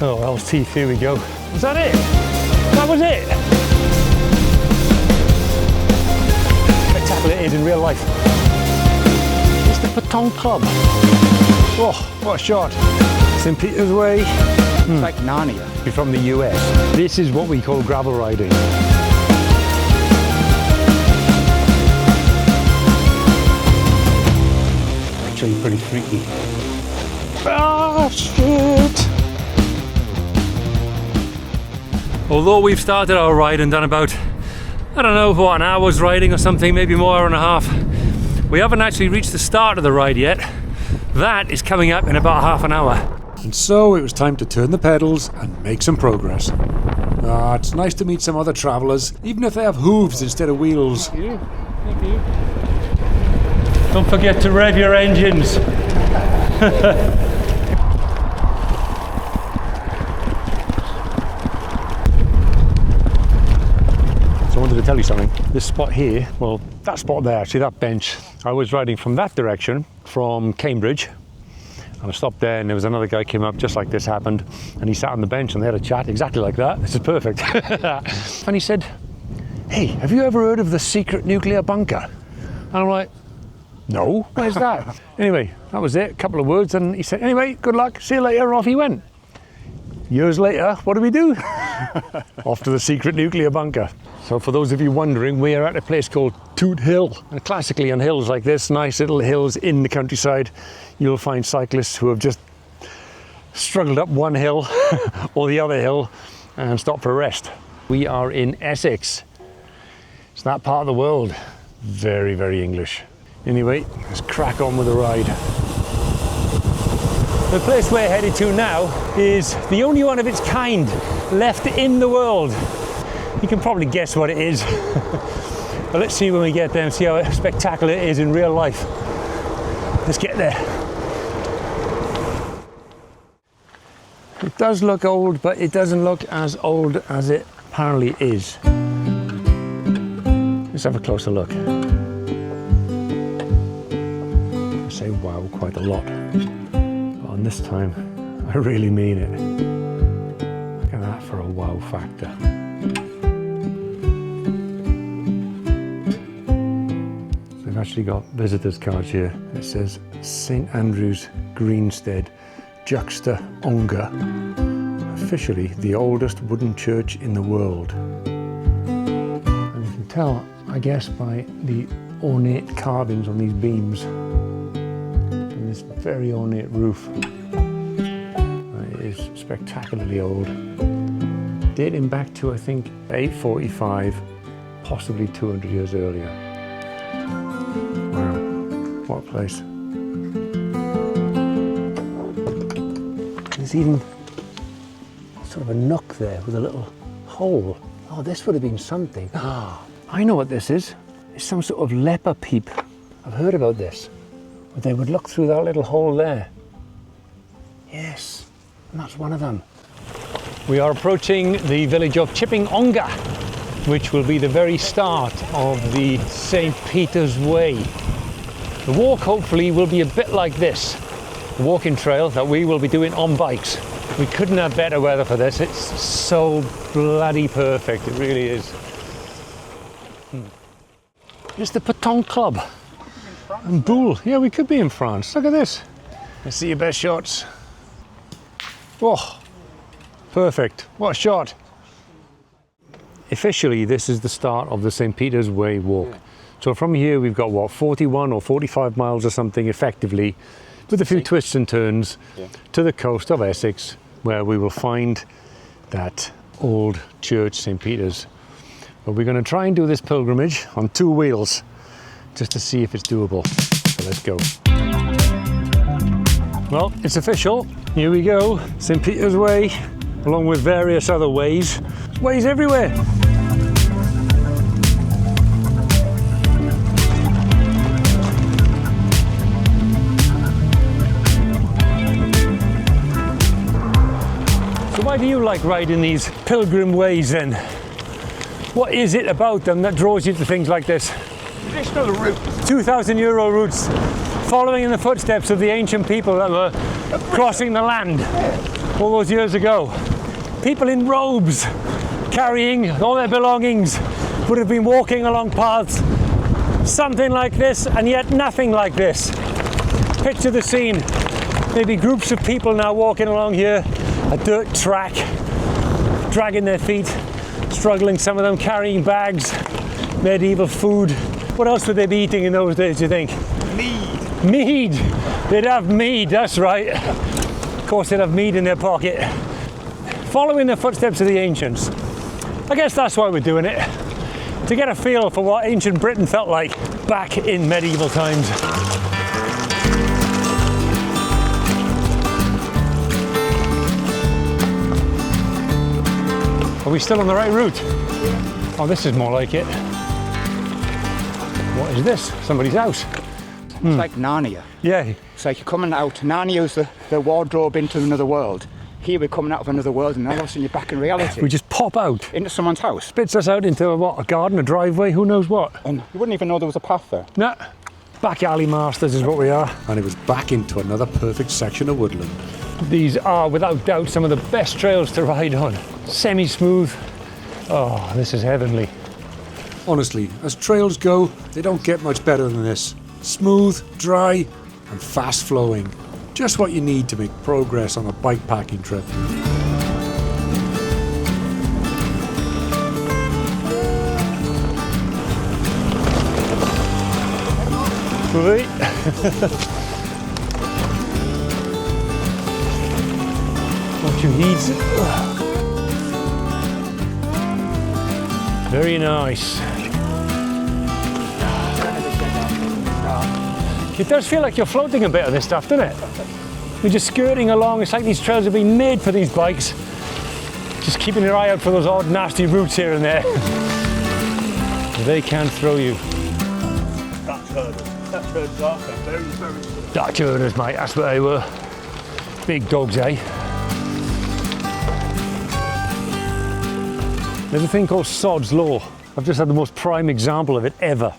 Oh, L's teeth, here we go. Was that it? That was it? Spectacular it is in real life. It's the Petanque Club. Oh, what a shot. St. Peter's Way. It's like Narnia. We're from the US. This is what we call gravel riding. Actually pretty freaky. Ah, shit! Although we've started our ride and done about, I don't know, what, an hour's riding or something, maybe more, hour and a half, we haven't actually reached the start of the ride yet. That is coming up in about half an hour. And so it was time to turn the pedals and make some progress. Ah, it's nice to meet some other travellers, even if they have hooves instead of wheels. Thank you. Thank you. Don't forget to rev your engines. So I wanted to tell you something. This spot here, well, that spot there, actually, that bench, I was riding from that direction, from Cambridge, and I stopped there and there was another guy came up just like this happened, and he sat on the bench and they had a chat exactly like that. This is perfect. And he said, "Hey, have you ever heard of the secret nuclear bunker?" And I'm like, "No, where's that?" Anyway, that was it, a couple of words, and he said, "Anyway, good luck, see you later," and off he went. Years later, what do we do? Off to the secret nuclear bunker. So for those of you wondering, we are at a place called Toot Hill. And classically on hills like this, nice little hills in the countryside, you'll find cyclists who have just struggled up one hill or the other hill and stopped for a rest. We are in Essex. It's that part of the world. Very, very English. Anyway, let's crack on with the ride. The place we're headed to now is the only one of its kind left in the world. You can probably guess what it is. But let's see when we get there and see how spectacular it is in real life. Let's get there. It does look old, but it doesn't look as old as it apparently is. Let's have a closer look. I say wow quite a lot. And this time, I really mean it. Look at that for a wow factor. They've actually got visitors cards here. It says St Andrew's Greensted, Chipping Ongar, officially the oldest wooden church in the world. And you can tell, I guess, by the ornate carvings on these beams. This very ornate roof. It is spectacularly old, dating back to I think 845, possibly 200 years earlier. Wow, what a place. There's even sort of a nook there with a little hole. Oh, this would have been something. Ah, I know what this is. It's some sort of leper peep. I've heard about this. But they would look through that little hole there. Yes, and that's one of them. We are approaching the village of Chipping Ongar, which will be the very start of the St. Peter's Way. The walk hopefully will be a bit like this, the walking trail that we will be doing on bikes. We couldn't have better weather for this. It's so bloody perfect, it really is. It's the Petanque Club. And Boule, yeah, we could be in France. Look at this. Let's see your best shots. Oh, perfect. What a shot. Officially, this is the start of the St. Peter's Way walk. Yeah. So from here, we've got what, 41 or 45 miles or something effectively, with a few twists and turns, to the coast of Essex, where we will find that old church, St. Peter's. But we're going to try and do this pilgrimage on two wheels, just to see if it's doable. So let's go. Well, it's official. Here we go. St. Peter's Way, along with various other ways. Ways everywhere. So why do you like riding these pilgrim ways then? What is it about them that draws you to things like this? Traditional route. 2,000 euro routes, following in the footsteps of the ancient people that were crossing the land. all those years ago, people in robes carrying all their belongings would have been walking along paths, something like this, and yet nothing like this. Picture the scene. Maybe groups of people now walking along here, a dirt track, dragging their feet, struggling, some of them carrying bags, medieval food. What else would they be eating in those days, do you think? Mead. Mead! They'd have mead, that's right. Of course they'd have mead in their pocket. Following the footsteps of the ancients. I guess that's why we're doing it. To get a feel for what ancient Britain felt like back in medieval times. Are we still on the right route? Oh, this is more like it. What is this? Somebody's house. It's like Narnia. Yeah. It's like you're coming out. Narnia's the wardrobe into another world. Here we're coming out of another world, and all of a sudden you're back in reality. We just pop out. Into someone's house. Spits us out into a garden, a driveway, who knows what. And you wouldn't even know there was a path there. Nah. Back alley masters is what we are. And it was back into another perfect section of woodland. These are, without doubt, some of the best trails to ride on. Semi-smooth. Oh, this is heavenly. Honestly, as trails go, they don't get much better than this. Smooth, dry, and fast flowing. Just what you need to make progress on a bikepacking trip. Sweet. What you need. Very nice. It does feel like you're floating a bit on this stuff, doesn't it? You're just skirting along. It's like these trails have been made for these bikes. Just keeping your eye out for those odd nasty roots here and there. They can throw you. Dutch herders. Dutch herders are very, very good. Dutch herders, mate, that's what they were. Big dogs, eh? There's a thing called Sods Law. I've just had the most prime example of it ever.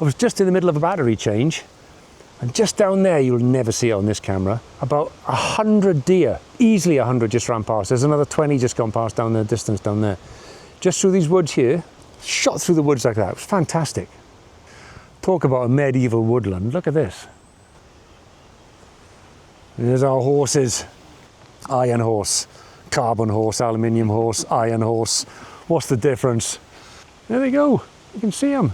I was just in the middle of a battery change, and just down there, you'll never see it on this camera, about 100 deer, easily 100 just ran past. There's another 20 just gone past down the distance down there. Just through these woods here, shot through the woods like that. It was fantastic. Talk about a medieval woodland, look at this. There's our horses. Iron horse, carbon horse, aluminium horse, iron horse. What's the difference? There they go, you can see them.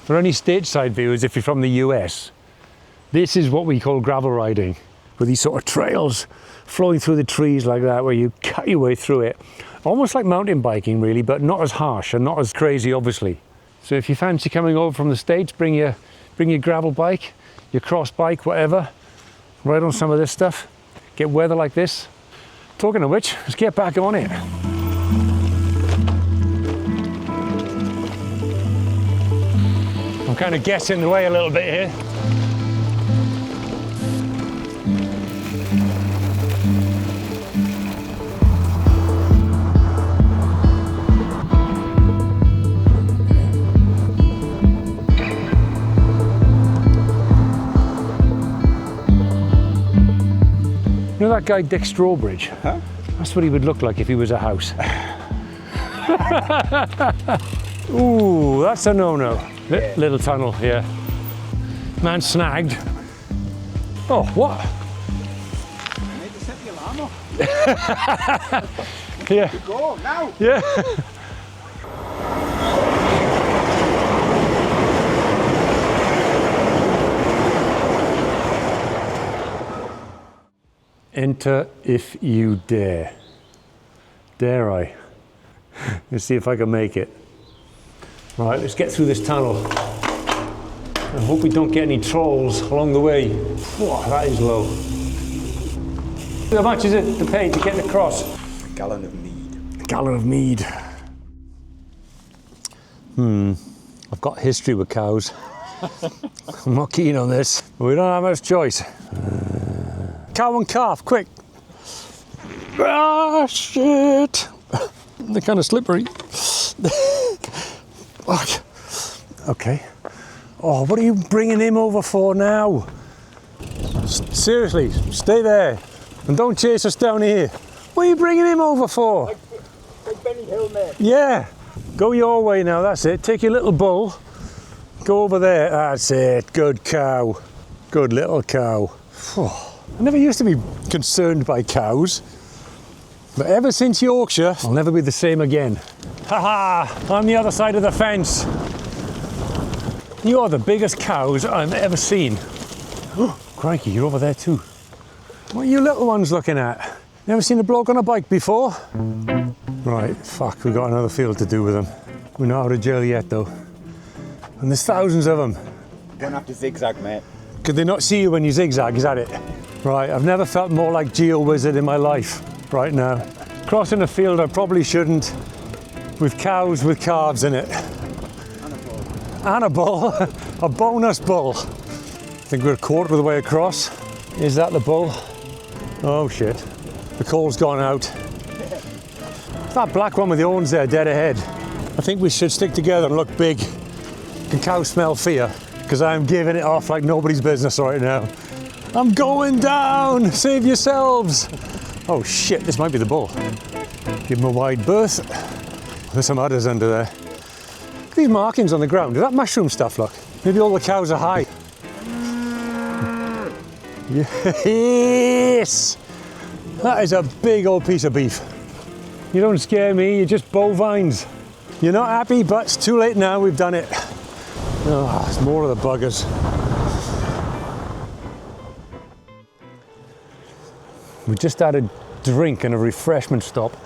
For any stateside viewers, if you're from the US, this is what we call gravel riding, with these sort of trails flowing through the trees like that, where you cut your way through it. Almost like mountain biking really, but not as harsh and not as crazy obviously. So if you fancy coming over from the States, bring your gravel bike, your cross bike, whatever, ride on some of this stuff, get weather like this. Talking of which, let's get back on it. I'm kind of guessing the way a little bit here. You know that guy Dick Strawbridge? Huh? That's what he would look like if he was a house. Ooh, that's a no-no. Yeah. Little tunnel, yeah. Man snagged. Oh, what? I need to set the alarm off. Yeah. Go, now! Yeah. Enter if you dare. Dare I? Let's see if I can make it. Right, let's get through this tunnel. I hope we don't get any trolls along the way. Whoa, that is low. How much is it to pay to get across? A gallon of mead. A gallon of mead. I've got history with cows. I'm not keen on this. We don't have much choice. Cow and calf, quick. Ah, shit. They're kind of slippery. Fuck. Okay. Oh, what are you bringing him over for now? Seriously, stay there. And don't chase us down here. What are you bringing him over for? Like Benny Hill, mate. Yeah. Go your way now, that's it. Take your little bull. Go over there. That's it. Good cow. Good little cow. I never used to be concerned by cows. But ever since Yorkshire, I'll never be the same again. Haha! On the other side of the fence. You are the biggest cows I've ever seen. Oh, crikey, you're over there too. What are you little ones looking at? Never seen a bloke on a bike before? Right, fuck, we've got another field to do with them. We're not out of jail yet though. And there's thousands of them. Don't have to zigzag, mate. Could they not see you when you zigzag, is that it? Right, I've never felt more like Geo-Wizard in my life right now. Crossing a field I probably shouldn't, with cows with calves in it. And a bull. A bonus bull. I think we're a quarter of the way across. Is that the bull? Oh shit. The coal's gone out. That black one with the horns there, dead ahead. I think we should stick together and look big. Can cows smell fear? Because I'm giving it off like nobody's business right now. I'm going down! Save yourselves! Oh shit, this might be the bull. Give him a wide berth. There's some udders under there. Look at these markings on the ground. Is that mushroom stuff, look? Maybe all the cows are high. Yes! That is a big old piece of beef. You don't scare me, you're just bovines. You're not happy, but it's too late now, we've done it. Oh, there's more of the buggers. We just had a drink and a refreshment stop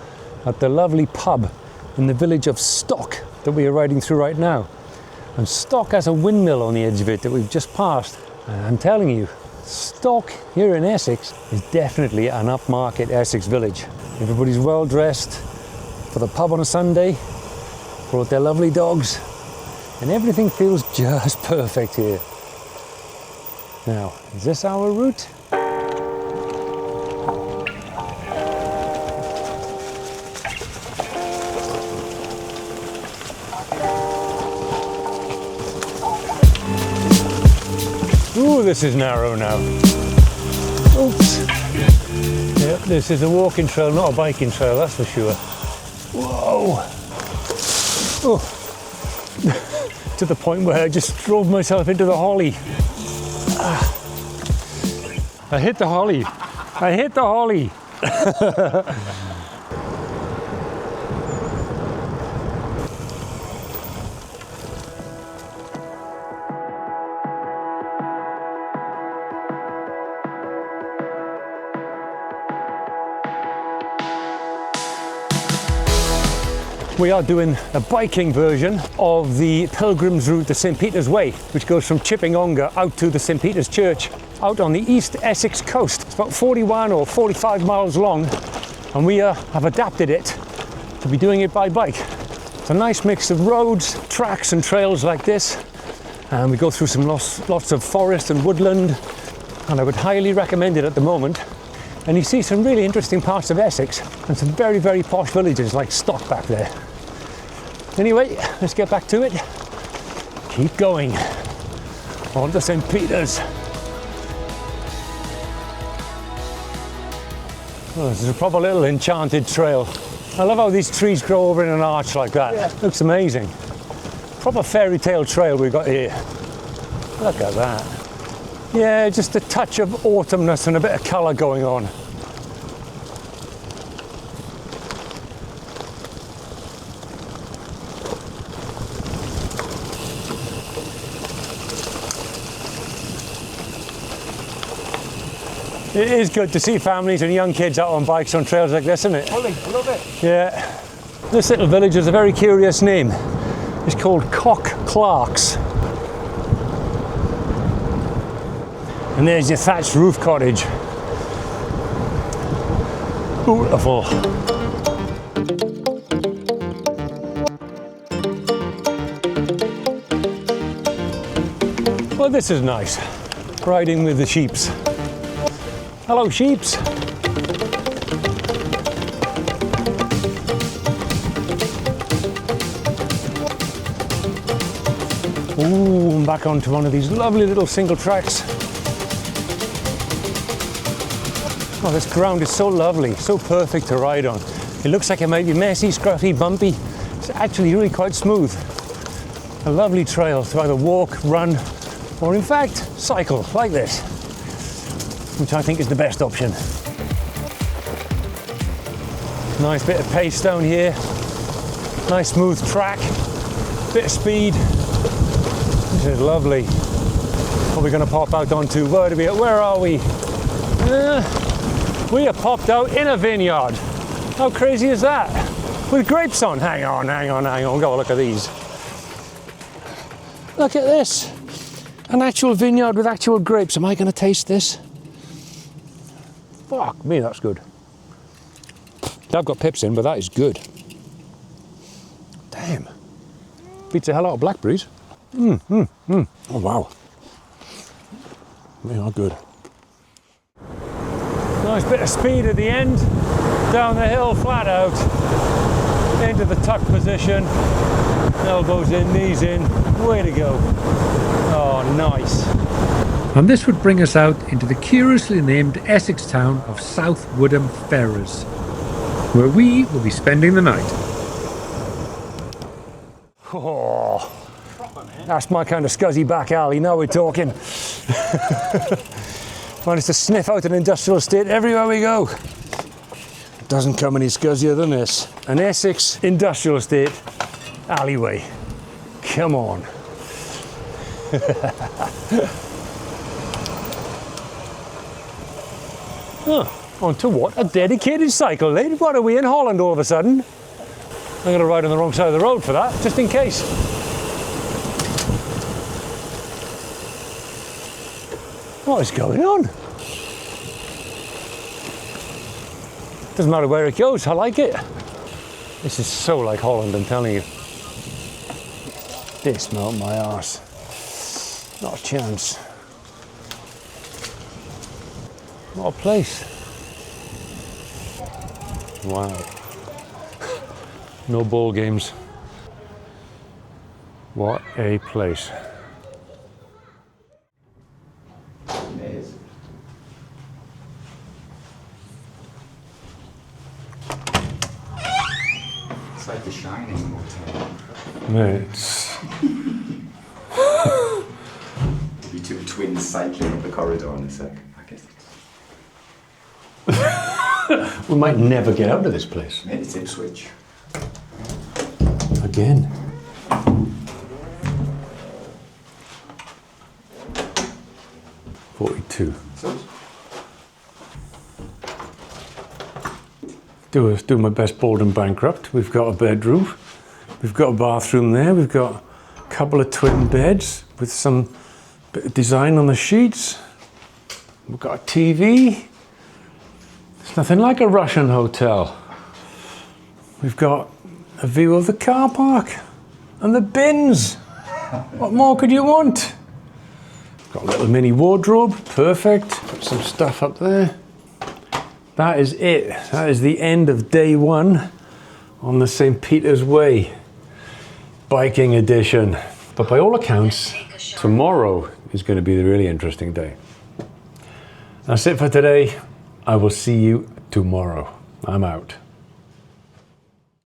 at the lovely pub in the village of Stock that we are riding through right now. And Stock has a windmill on the edge of it that we've just passed. And I'm telling you, Stock here in Essex is definitely an upmarket Essex village. Everybody's well dressed for the pub on a Sunday, brought their lovely dogs, and everything feels just perfect here. Now, is this our route? Ooh, this is narrow now. Oops. Yep, this is a walking trail, not a biking trail, that's for sure. Whoa. Oh. To the point where I just drove myself into the holly. I hit the holly. I hit the holly. We are doing a biking version of the pilgrim's route, the St. Peter's Way, which goes from Chipping Ongar out to the St. Peter's Church, out on the East Essex coast. It's about 41 or 45 miles long, and we have adapted it to be doing it by bike. It's a nice mix of roads, tracks and trails like this, and we go through some lots of forest and woodland, and I would highly recommend it at the moment. And you see some really interesting parts of Essex and some very, very posh villages like Stock back there. Anyway, let's get back to it. Keep going. On to St. Peter's. Oh, this is a proper little enchanted trail. I love how these trees grow over in an arch like that. Yeah. Looks amazing. Proper fairy tale trail we've got here. Look at that. Yeah, just a touch of autumnness and a bit of colour going on. It is good to see families and young kids out on bikes on trails like this, isn't it? Holly, I love it. Yeah. This little village has a very curious name. It's called Cock Clarks. And there's your thatched roof cottage. Beautiful. Well, this is nice. Riding with the sheeps. Hello, sheeps. Ooh, I'm back onto one of these lovely little single tracks. Oh, this ground is so lovely, so perfect to ride on. It looks like it might be messy, scruffy, bumpy. It's actually really quite smooth. A lovely trail to either walk, run, or in fact, cycle like this, which I think is the best option. Nice bit of pace down here. Nice smooth track, bit of speed. This is lovely. What are we going to pop out onto? Where are we? We have popped out in a vineyard. How crazy is that? With grapes on. Hang on. Go look at these. Look at this. An actual vineyard with actual grapes. Am I going to taste this? Fuck me, that's good. I've got pips in, but that is good. Damn. Beats the hell out of blackberries. Oh, wow. They are good. Nice bit of speed at the end. Down the hill, flat out. Into the tuck position. Elbows in, knees in. Way to go. Oh, nice. And this would bring us out into the curiously named Essex town of South Woodham Ferrers, where we will be spending the night. Oh, that's my kind of scuzzy back alley. Now we're talking. Managed to sniff out an industrial estate everywhere we go. Doesn't come any scuzzier than this. An Essex industrial estate alleyway. Come on. Oh, onto what? A dedicated cycle lane? What are we in Holland all of a sudden? I'm going to ride on the wrong side of the road for that, just in case. What is going on? Doesn't matter where it goes, I like it. This is so like Holland, I'm telling you. This melt my arse. Not a chance. What a place. Wow. No ball games. What a place. It's like The Shining hotel. It's There'll be two twins cycling up the corridor in a sec, I guess. we might never get out of this place. Maybe it's Ipswich. Again. $42. Do my best bold and bankrupt. We've got a bedroom. We've got a bathroom there. We've got a couple of twin beds with some bit of design on the sheets. We've got a TV. It's nothing like a Russian hotel. We've got a view of the car park and the bins. What more could you want? Got a little mini wardrobe, perfect. Got some stuff up there. That is it. That is the end of day one on the St. Peter's Way biking edition. But by all accounts, tomorrow is going to be the really interesting day. That's it for today. I will see you tomorrow. I'm out.